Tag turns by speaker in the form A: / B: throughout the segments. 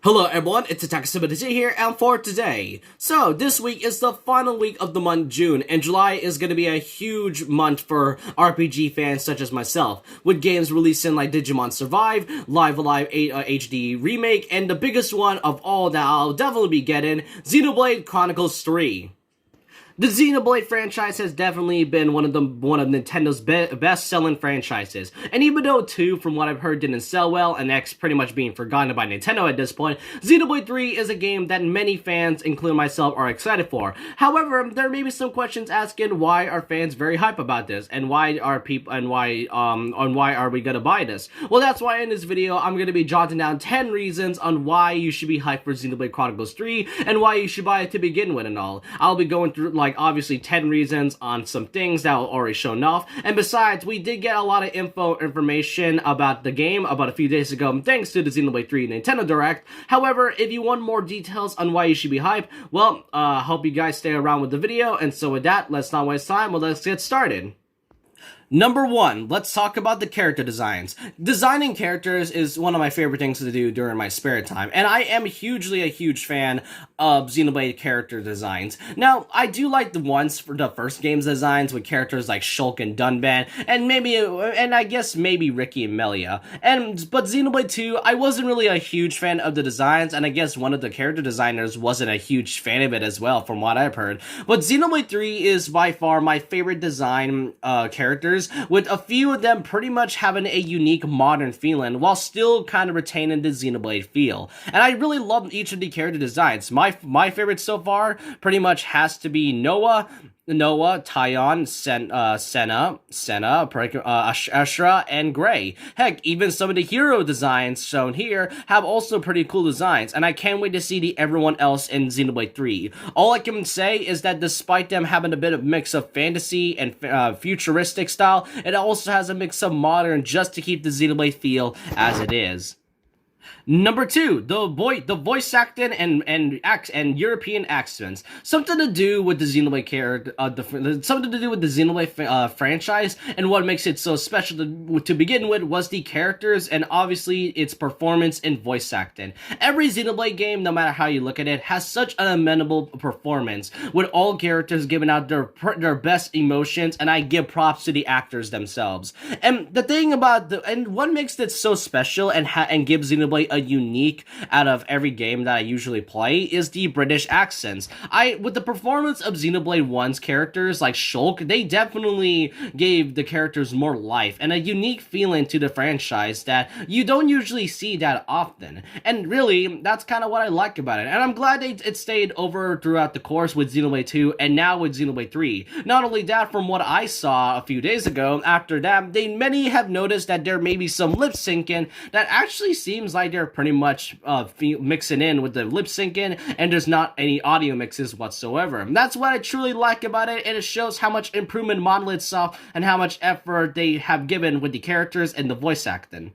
A: Hello everyone, it's Xenoblade here, and for today. So, this week is the final week of the month June, and July is going to be a huge month for RPG fans such as myself, with games releasing like Digimon Survive, Live Alive HD Remake, and the biggest one of all that I'll definitely be getting, Xenoblade Chronicles 3. The Xenoblade franchise has definitely been one of Nintendo's best-selling franchises, and even though 2, from what I've heard, didn't sell well, and X pretty much being forgotten by Nintendo at this point, Xenoblade 3 is a game that many fans, including myself, are excited for. However, there may be some questions asking why are fans very hype about this, and why are we gonna buy this? Well, that's why in this video I'm gonna be jotting down 10 reasons on why you should be hyped for Xenoblade Chronicles 3 and why you should buy it to begin with and all. I'll be going through obviously 10 reasons on some things that were already shown off, and besides, we did get a lot of information about the game about a few days ago thanks to the Xenoblade 3 Nintendo Direct. However, if you want more details on why you should be hyped, well, hope you guys stay around with the video, and so with that, let's not waste time, well, let's get started. Number 1, let's talk about the character designs. Designing characters is one of my favorite things to do during my spare time, and I am a huge fan of Xenoblade character designs. Now, I do like the ones for the first game's designs with characters like Shulk and Dunban, and I guess maybe Ricky and Melia. But Xenoblade 2, I wasn't really a huge fan of the designs, and I guess one of the character designers wasn't a huge fan of it as well, from what I've heard. But Xenoblade 3 is by far my favorite design characters, with a few of them pretty much having a unique modern feeling while still kind of retaining the Xenoblade feel. And I really love each of the character designs. My favorite so far pretty much has to be Noah, Tyon, Senna, Ashra, and Gray. Heck, even some of the hero designs shown here have also pretty cool designs, and I can't wait to see everyone else in Xenoblade 3. All I can say is that despite them having a bit of mix of fantasy and futuristic style, it also has a mix of modern just to keep the Xenoblade feel as it is. Number 2, the voice acting and European accents. Something to do with the Xenoblade franchise, and what makes it so special to begin with was the characters and obviously its performance in voice acting. Every Xenoblade game, no matter how you look at it, has such an amenable performance, with all characters giving out their best emotions, and I give props to the actors themselves. And the thing about what makes it so special and gives Xenoblade a unique out of every game that I usually play is the British accents. With the performance of Xenoblade 1's characters like Shulk, they definitely gave the characters more life and a unique feeling to the franchise that you don't usually see that often. And really, that's kind of what I like about it. And I'm glad it stayed over throughout the course with Xenoblade 2 and now with Xenoblade 3. Not only that, from what I saw a few days ago, after that, many have noticed that there may be some lip syncing that actually seems like they're pretty much mixing in with the lip syncing, and there's not any audio mixes whatsoever. And that's what I truly like about it, and it shows how much improvement Monolith saw and how much effort they have given with the characters and the voice acting.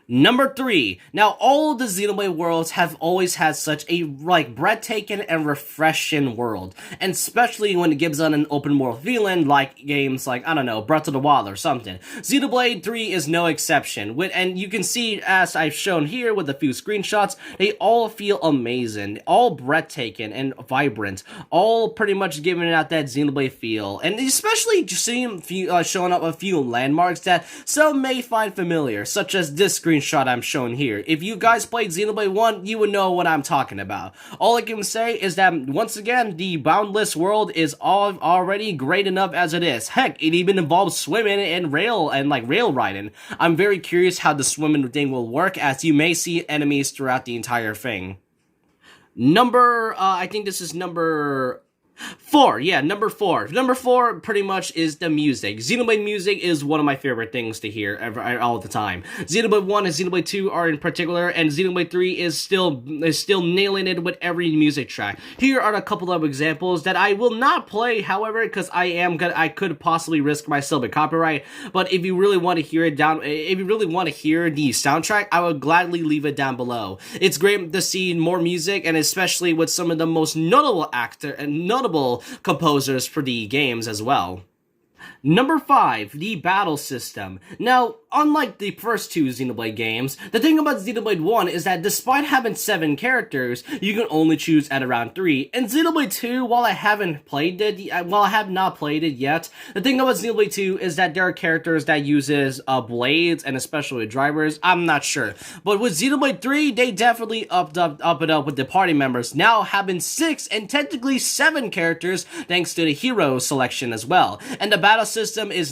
A: Number 3. Now, all of the Xenoblade worlds have always had such a, breathtaking and refreshing world. And especially when it gives on an open world feeling, like games like, I don't know, Breath of the Wild or something. Xenoblade 3 is no exception. And you can see, as I've shown here with a few screenshots, they all feel amazing. All breathtaking and vibrant. All pretty much giving out that Xenoblade feel. And especially seeing showing up a few landmarks that some may find familiar, such as this screenshot I'm showing here. If you guys played Xenoblade 1, you would know what I'm talking about. All I can say is that, once again, the Boundless world is already great enough as it is. Heck, it even involves swimming and rail riding. I'm very curious how the swimming thing will work, as you may see enemies throughout the entire thing. I think this is number 4, yeah, number 4. Number 4 pretty much is the music. Xenoblade music is one of my favorite things to hear all the time. Xenoblade 1 and Xenoblade 2 are in particular, and Xenoblade 3 is still nailing it with every music track. Here are a couple of examples that I will not play, however, because I could possibly risk myself a copyright. But if you really want to hear if you really want to hear the soundtrack, I would gladly leave it down below. It's great to see more music, and especially with some of the most notable composers for the games as well. Number 5, the battle system. Now, unlike the first two Xenoblade games, the thing about Xenoblade 1 is that despite having 7 characters, you can only choose at around 3. And Xenoblade 2, while I have not played it yet, the thing about Xenoblade 2 is that there are characters that uses blades and especially drivers. I'm not sure. But with Xenoblade 3, they definitely upped it up with the party members, now having 6 and technically 7 characters thanks to the hero selection as well. And the battle system is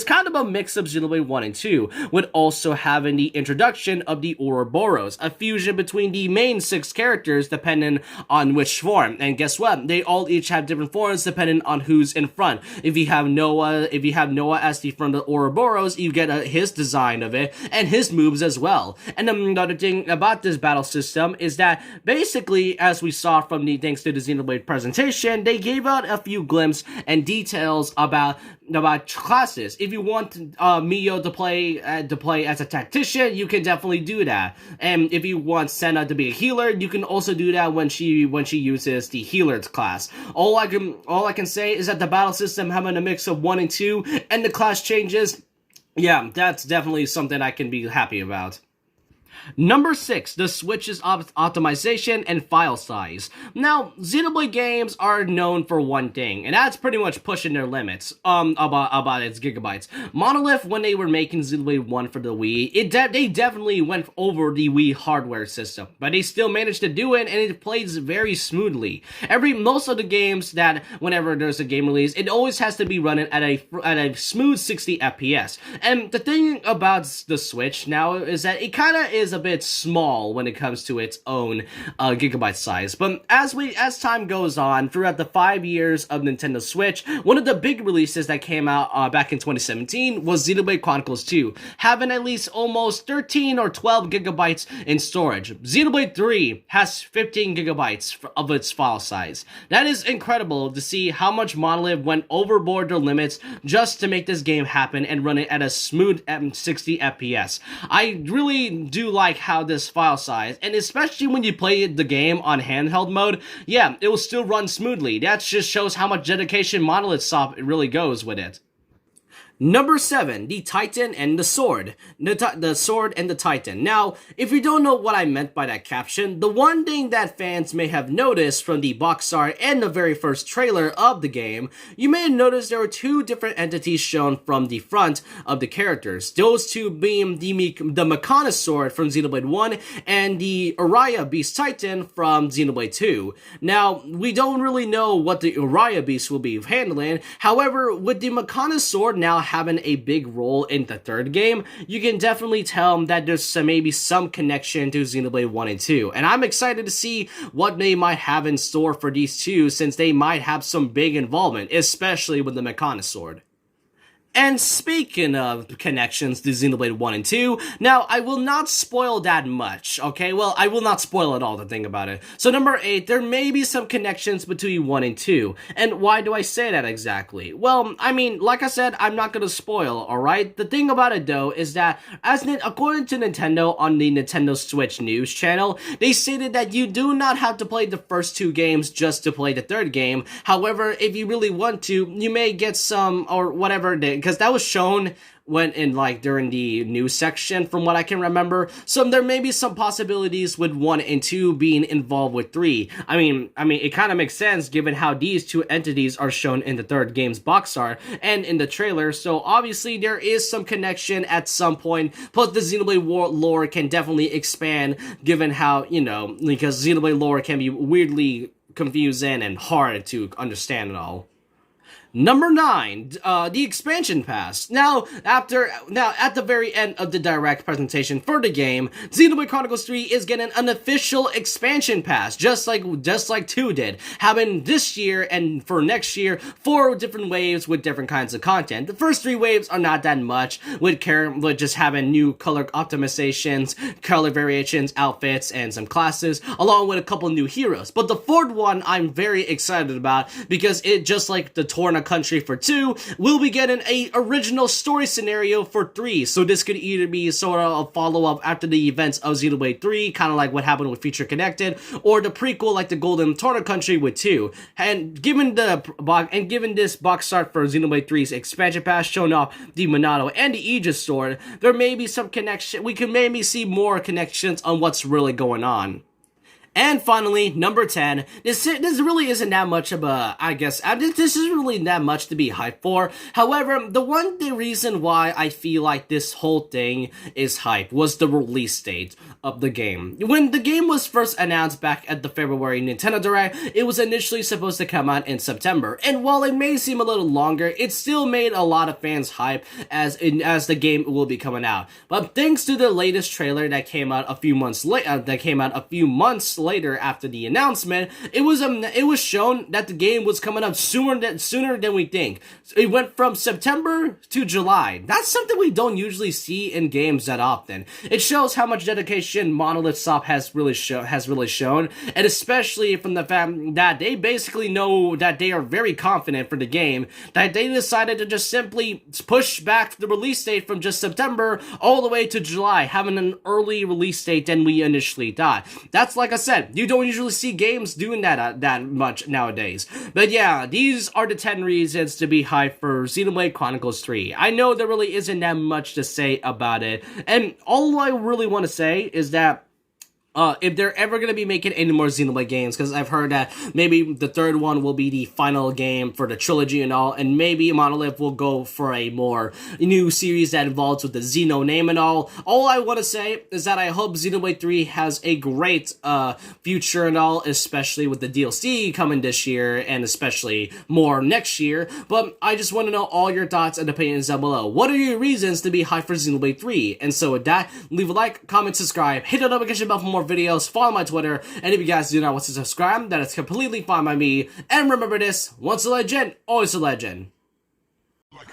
A: kind of a mix of Xenoblade 1 and 2, with also having the introduction of the Ouroboros, a fusion between the main 6 characters depending on which form. And guess what? They all each have different forms depending on who's in front. If you have Noah as the front of the Ouroboros, you get his design of it and his moves as well. And another thing about this battle system is that basically, as we saw from thanks to the Xenoblade presentation, they gave out a few glimpses and details about classes. If you want Mio to play as a tactician, you can definitely do that. And if you want Senna to be a healer, you can also do that when she uses the healer's class. All I can say is that the battle system having a mix of 1 and 2 and the class changes, yeah, that's definitely something I can be happy about. Number 6, the Switch's optimization and file size. Now, Xenoblade games are known for one thing, and that's pretty much pushing their limits about its gigabytes. Monolith, when they were making Xenoblade 1 for the Wii, they definitely went over the Wii hardware system, but they still managed to do it, and it plays very smoothly. Most of the games that whenever there's a game release, it always has to be running at a smooth 60 FPS. And the thing about the Switch now is that it kind of is a bit small when it comes to its own gigabyte size. But as time goes on, throughout the 5 years of Nintendo Switch, one of the big releases that came out back in 2017 was Xenoblade Chronicles 2, having at least almost 13 or 12 gigabytes in storage. Xenoblade 3 has 15 gigabytes of its file size. That is incredible to see how much Monolith went overboard their limits just to make this game happen and run it at a smooth 60 FPS. I really do like how this file size, and especially when you play the game on handheld mode, yeah, it will still run smoothly. That just shows how much dedication Monolith Soft really goes with it. Number 7, the Titan and the Sword. The Sword and the Titan. Now, if you don't know what I meant by that caption, the one thing that fans may have noticed from the box art and the very first trailer of the game, you may have noticed there were 2 different entities shown from the front of the characters. Those 2 being the Mechonis Sword from Xenoblade 1 and the Uriah Beast Titan from Xenoblade 2. Now, we don't really know what the Uriah Beast will be handling. However, with the Mechonis Sword now having a big role in the 3rd game, you can definitely tell that there's maybe some connection to Xenoblade 1 and 2. And I'm excited to see what they might have in store for these 2, since they might have some big involvement, especially with the Mechonis Sword. And speaking of connections to Xenoblade 1 and 2, now, I will not spoil that much, okay? Well, I will not spoil at all, to think about it. So number 8, there may be some connections between 1 and 2. And why do I say that exactly? Well, I mean, like I said, I'm not gonna spoil, alright? The thing about it, though, is that, according to Nintendo on the Nintendo Switch News channel, they stated that you do not have to play the first 2 games just to play the 3rd game. However, if you really want to, you may get some, or whatever, because that was shown during the news section, from what I can remember. So there may be some possibilities with 1 and 2 being involved with 3. I mean, it kind of makes sense given how these 2 entities are shown in the 3rd game's box art and in the trailer. So obviously there is some connection at some point. Plus the Xenoblade lore can definitely expand given how, because Xenoblade lore can be weirdly confusing and hard to understand and all. Number 9, the expansion pass. Now, at the very end of the direct presentation for the game, Xenoblade Chronicles 3 is getting an official expansion pass, just like 2 did, having this year and for next year 4 different waves with different kinds of content. The first 3 waves are not that much, with just having new color optimizations, color variations, outfits, and some classes, along with a couple new heroes. But the 4th one I'm very excited about, because it, just like the Torna Torna Country for 2, we'll be getting a original story scenario for 3. So this could either be sort of a follow-up after the events of Xenoblade 3, kind of like what happened with Future Connected, or the prequel like the Golden Torna Country with 2. And given this box art for Xenoblade 3's expansion pass showing off the Monado and the Aegis Sword, there may be some connection. We can maybe see more connections on what's really going on. And finally, number 10, this really isn't that much of a, this isn't really that much to be hyped for. However, the reason why I feel like this whole thing is hype was the release date of the game. When the game was first announced back at the February Nintendo Direct, it was initially supposed to come out in September. And while it may seem a little longer, it still made a lot of fans hype as the game will be coming out. But thanks to the latest trailer that came out a few months later after the announcement, it was shown that the game was coming out sooner than we think. It went from September to July. That's something we don't usually see in games that often. It shows how much dedication Monolith Soft has really shown, and especially from the fact that they basically know that they are very confident for the game, that they decided to just simply push back the release date from just September all the way to July, having an early release date than we initially thought. That's, like I said, you don't usually see games doing that much nowadays. But yeah, these are the 10 reasons to be hyped for Xenoblade Chronicles 3. I know there really isn't that much to say about it, and all I really want to say is that if they're ever going to be making any more Xenoblade games, because I've heard that maybe the third one will be the final game for the trilogy and all, and maybe Monolith will go for a more new series that involves with the Xeno name and all I want to say is that I hope Xenoblade 3 has a great future and all, especially with the DLC coming this year, and especially more next year. But I just want to know all your thoughts and opinions down below. What are your reasons to be hyped for Xenoblade 3? And so with that, leave a like, comment, subscribe, hit the notification bell for more videos, follow my Twitter, and if you guys do not want to subscribe, that is completely fine by me. And remember this, once a legend, always a legend. Like